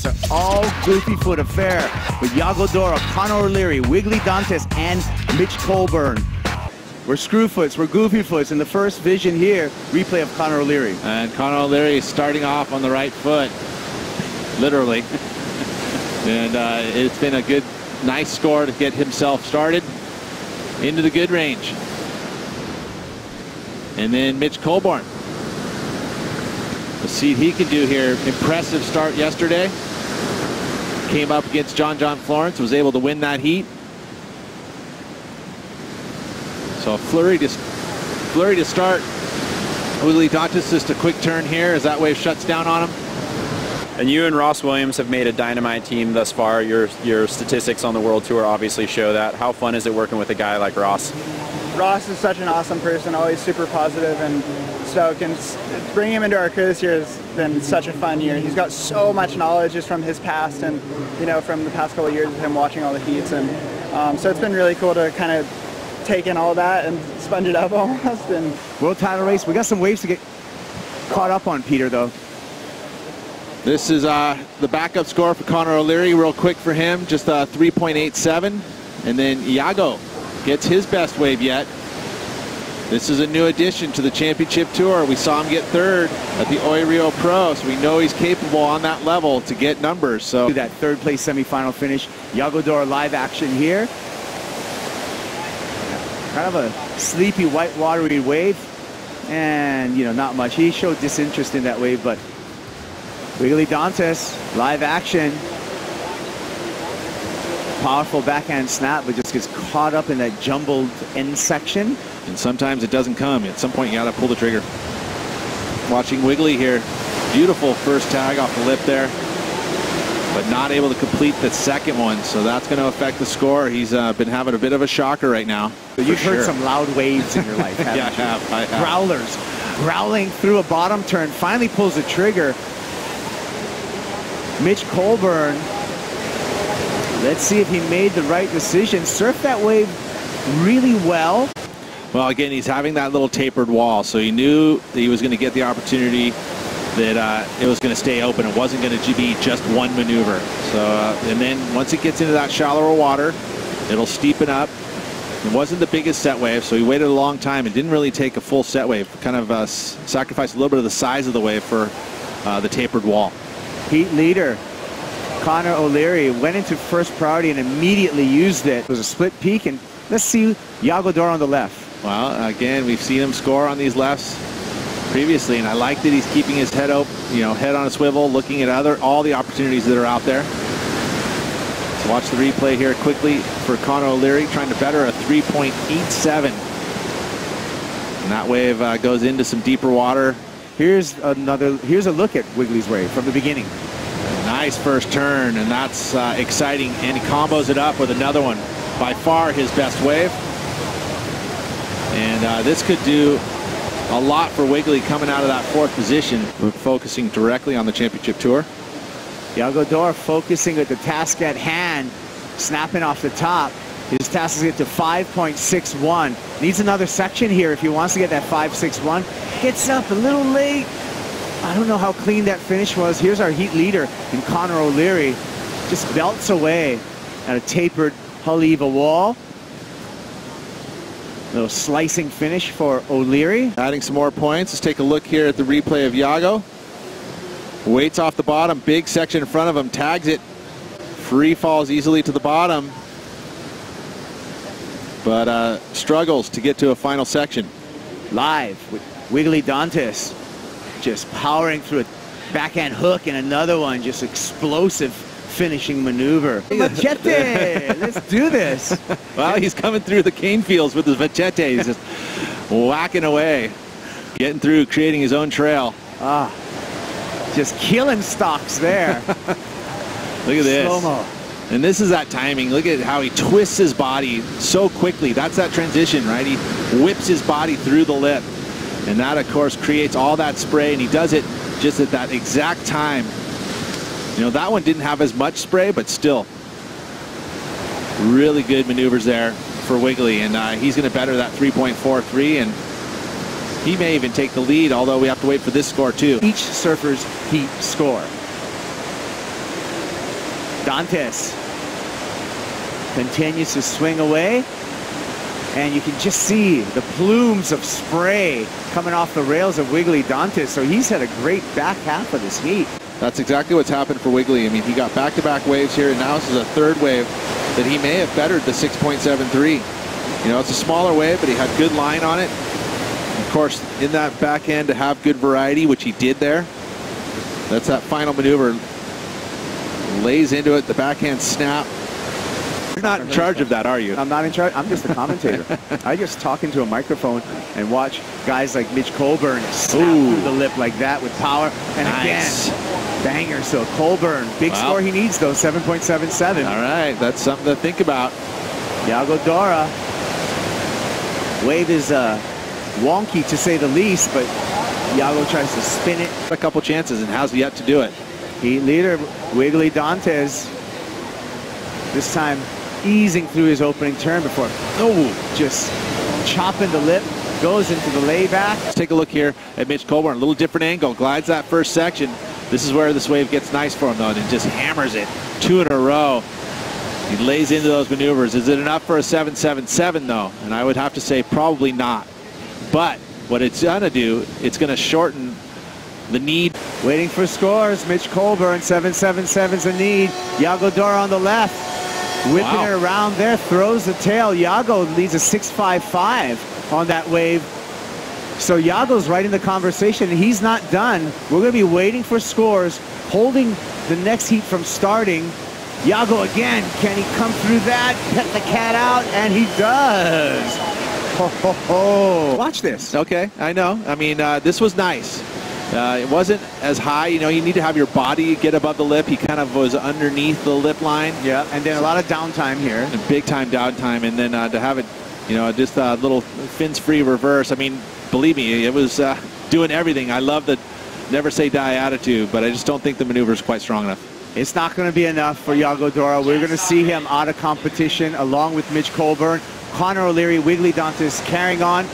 It's an all goofy foot affair with Yago, Dora, Connor O'Leary, Wiggolly, Dantas, and Mitch Coleborn. We're screwfoots, we're goofy foots. In the first vision here, replay of Connor O'Leary. And Connor O'Leary starting off on the right foot, literally. And it's been a good, nice score to get himself started into the good range. And then Mitch Coleborn. Let's see what he can do here. Impressive start yesterday. Came up against John Florence, was able to win that heat. So a flurry to start. Wiggolly Dantas, just a quick turn here as that wave shuts down on him. And you and Ross Williams have made a dynamite team thus far. Your statistics on the World Tour obviously show that. How fun is it working with a guy like Ross? Ross is such an awesome person, always super positive and stoked, and bringing him into our crew this year has been such a fun year. He's got so much knowledge just from his past and, you know, from the past couple of years of him watching all the heats, and so it's been really cool to kind of take in all that and sponge it up almost. And World title race, we got some waves to get caught up on, Peter, though. This is the backup score for Connor O'Leary, real quick for him, just 3.87, and then Yago gets his best wave yet. This is a new addition to the championship tour. We saw him get third at the Oi Rio Pro, so we know he's capable on that level to get numbers. So that third place semifinal finish. Yago, Dora live action here. Kind of a sleepy, white, watery wave, and you know, not much. He showed disinterest in that wave, but Wiggolly Dantas live action. Powerful backhand snap, but just gets caught up in that jumbled end section. And sometimes it doesn't come. At some point, you got to pull the trigger. Watching Wiggolly here. Beautiful first tag off the lip there, but not able to complete the second one. So that's going to affect the score. He's been having a bit of a shocker right now. But you've heard some loud waves in your life, haven't yeah, you? I have. Growlers. Growling through a bottom turn. Finally pulls the trigger. Mitch Coleborn. Let's see if he made the right decision. Surfed that wave really well. Well, again, he's having that little tapered wall, so he knew that he was going to get the opportunity, that it was going to stay open. It wasn't going to be just one maneuver. So, and then once it gets into that shallower water, it'll steepen up. It wasn't the biggest set wave, so he waited a long time and didn't really take a full set wave. Kind of sacrificed a little bit of the size of the wave for the tapered wall. Heat leader Connor O'Leary went into first priority and immediately used it. It was a split peak, and let's see Yago, Dora on the left. Well, again, we've seen him score on these lefts previously, and I like that he's keeping his head up, you know, head on a swivel, looking at all the opportunities that are out there. Let's watch the replay here quickly for Connor O'Leary, trying to better a 3.87. And that wave goes into some deeper water. Here's a look at Wiggolly's wave from the beginning. Nice first turn, and that's exciting, and he combos it up with another one. By far his best wave. And this could do a lot for Wiggolly coming out of that fourth position. We're focusing directly on the championship tour. Yago, Dora focusing at the task at hand, snapping off the top. His task is to get to 5.61. Needs another section here if he wants to get that 5.61. Gets up a little late. I don't know how clean that finish was. Here's our heat leader in Connor O'Leary. Just belts away at a tapered Haleiwa wall. Little slicing finish for O'Leary. Adding some more points. Let's take a look here at the replay of Yago. Waits off the bottom, big section in front of him, tags it. Free falls easily to the bottom, but struggles to get to a final section. Live with Wiggolly Dantas. Just powering through a backhand hook and another one, just explosive finishing maneuver. Machete! Let's do this. Well, he's coming through the cane fields with his machete. He's just whacking away, getting through, creating his own trail. Ah, just killing stocks there. Look at this. Slow-mo. And this is that timing. Look at how he twists his body so quickly. That's that transition, right? He whips his body through the lip. And that, of course, creates all that spray, and he does it just at that exact time. You know, that one didn't have as much spray, but still really good maneuvers there for Wiggolly, and he's going to better that 3.43, and he may even take the lead, although we have to wait for this score too. Each surfer's heat score. Dantas continues to swing away. And you can just see the plumes of spray coming off the rails of Wiggolly Dantas. So he's had a great back half of this heat. That's exactly what's happened for Wiggolly. I mean, he got back-to-back waves here, and now this is a third wave that he may have bettered the 6.73. You know, it's a smaller wave, but he had good line on it. Of course, in that back end to have good variety, which he did there. That's that final maneuver. Lays into it, the backhand snap. You're not in charge of that, are you? I'm not in charge. I'm just a commentator. I just talk into a microphone and watch guys like Mitch Coleborn snap through the lip like that with power. And nice. Again, banger. So Coleborn, big score he needs though, 7.77. All right, that's something to think about. Yago Dora. Wave is wonky to say the least, but Yago tries to spin it. A couple chances and has yet to do it. Heat leader Wiggolly Dantas. This time easing through his opening turn before just chopping the lip, goes into the layback. Let's take a look here at Mitch Coleborn. A little different angle, glides that first section. This is where this wave gets nice for him though, and just hammers it 2 in a row. He lays into those maneuvers. Is it enough for a 7.77 though? And I would have to say probably not. But what it's gonna do, it's gonna shorten the need. Waiting for scores, Mitch Coleborn, 7.77's a need. Yago Dora on the left. Whipping it around there, throws the tail. Yago leads a 6.55 on that wave. So Yago's right in the conversation. He's not done. We're going to be waiting for scores, holding the next heat from starting. Yago again. Can he come through that? Pet the cat out, and he does. Ho, ho, ho. Watch this. Okay, I know. I mean, this was nice. It wasn't as high, you know, you need to have your body get above the lip. He kind of was underneath the lip line. Yeah, and then a lot of downtime here. And big time downtime, and then to have it, you know, just a little fins-free reverse. I mean, believe me, it was doing everything. I love the never say die attitude, but I just don't think the maneuver is quite strong enough. It's not going to be enough for Yago Dora. We're going to see him out of competition along with Mitch Coleborn. Connor O'Leary, Wiggolly Dantas carrying on.